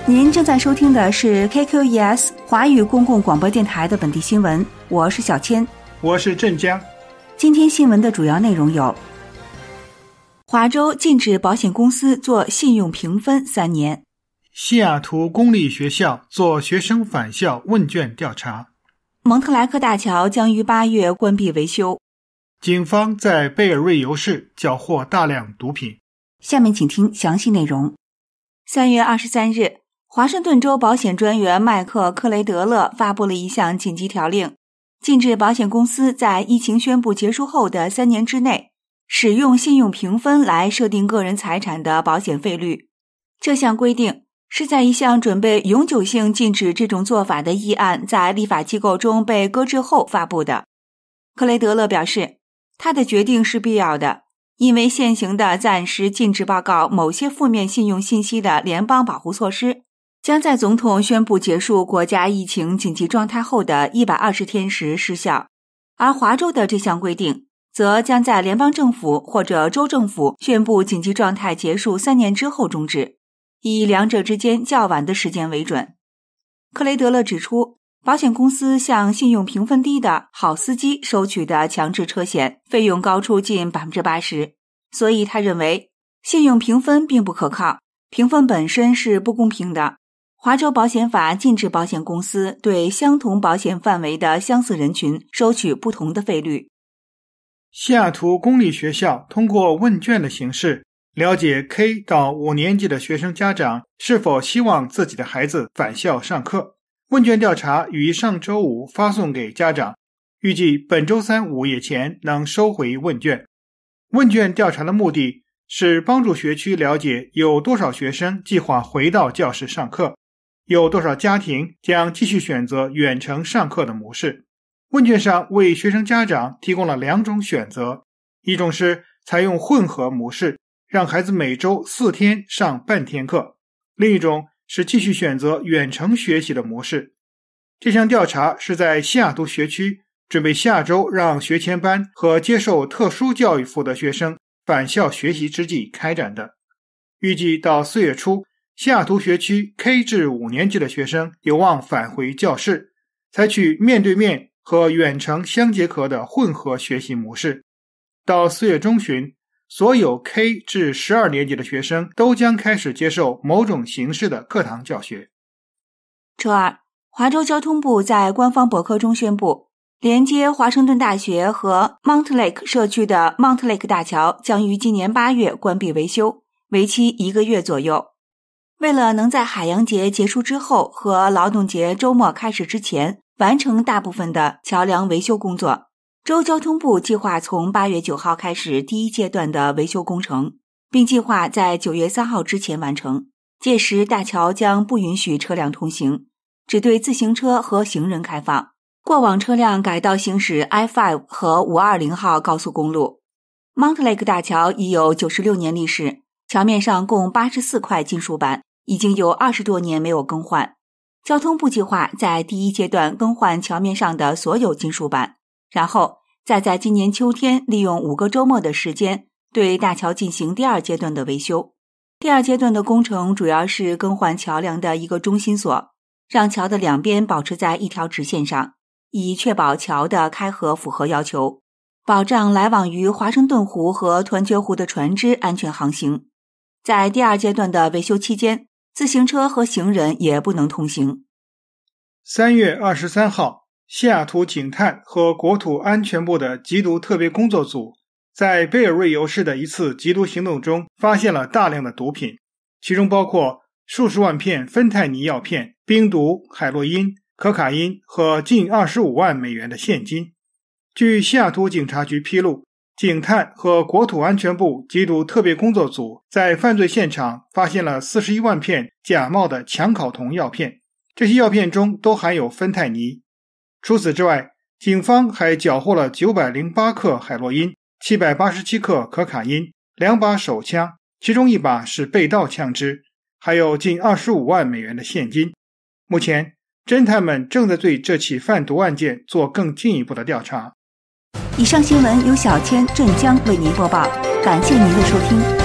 您正在收听的是 KQES 华语公共广播电台的本地新闻，我是小千，我是镇江。今天新闻的主要内容有：华州禁止保险公司做信用评分3年；西雅图公立学校做学生返校问卷调查；蒙特莱克大桥将于8月关闭维修；警方在贝尔瑞尤市缴获大量毒品。下面请听详细内容。3月23日，华盛顿州保险专员麦克·克雷德勒发布了一项紧急条令，禁止保险公司在疫情宣布结束后的3年之内使用信用评分来设定个人财产的保险费率。这项规定是在一项准备永久性禁止这种做法的议案在立法机构中被搁置后发布的。克雷德勒表示，他的决定是必要的，因为现行的暂时禁止报告某些负面信用信息的联邦保护措施将在总统宣布结束国家疫情紧急状态后的120天时失效，而华州的这项规定则将在联邦政府或者州政府宣布紧急状态结束3年之后终止，以两者之间较晚的时间为准。克雷德勒指出，保险公司向信用评分低的好司机收取的强制车险费用高出近 80%， 所以他认为信用评分并不可靠，评分本身是不公平的。华州保险法禁止保险公司对相同保险范围的相似人群收取不同的费率。西雅图公立学校通过问卷的形式了解 K 到5年级的学生家长是否希望自己的孩子返校上课。问卷调查于上周五发送给家长，预计本周三午夜前能收回问卷。问卷调查的目的是帮助学区了解有多少学生计划回到教室上课，有多少家庭将继续选择远程上课的模式。问卷上为学生家长提供了2种选择，一种是采用混合模式，让孩子每周4天上半天课，另一种是继续选择远程学习的模式。这项调查是在西雅图学区准备下周让学前班和接受特殊教育服的学生返校学习之际开展的。预计到4月初，西雅图学区 K 至5年级的学生有望返回教室，采取面对面和远程相结合的混合学习模式。到4月中旬，所有 K 至12年级的学生都将开始接受某种形式的课堂教学。周二，华州交通部在官方博客中宣布，连接华盛顿大学和 Montlake 社区的 Montlake 大桥将于今年8月关闭维修，为期1个月左右。为了能在海洋节结束之后和劳动节周末开始之前完成大部分的桥梁维修工作，州交通部计划从8月9号开始第1阶段的维修工程，并计划在9月3号之前完成。届时大桥将不允许车辆通行，只对自行车和行人开放，过往车辆改道行驶 I-5 和520号高速公路。Montlake 大桥已有96年历史，桥面上共84块金属板，已经有20多年没有更换。交通部计划在第1阶段更换桥面上的所有金属板，然后再在今年秋天利用5个周末的时间对大桥进行第2阶段的维修。第2阶段的工程主要是更换桥梁的一个中心锁，让桥的2边保持在一条直线上，以确保桥的开合符合要求，保障来往于华盛顿湖和团结湖的船只安全航行。在第2阶段的维修期间，自行车和行人也不能通行。3月23号，西雅图警探和国土安全部的缉毒特别工作组在贝尔瑞尤市的一次缉毒行动中发现了大量的毒品，其中包括数十万片芬太尼药片、冰毒、海洛因、可卡因和近25万美元的现金。据西雅图警察局披露，警探和国土安全部缉毒特别工作组在犯罪现场发现了41万片假冒的强睾酮药片，这些药片中都含有芬太尼。除此之外，警方还缴获了908克海洛因、787克可卡因、2把手枪，其中1把是被盗枪支，还有近25万美元的现金。目前，侦探们正在对这起贩毒案件做更进一步的调查。以上新闻由小千、镇江为您播报，感谢您的收听。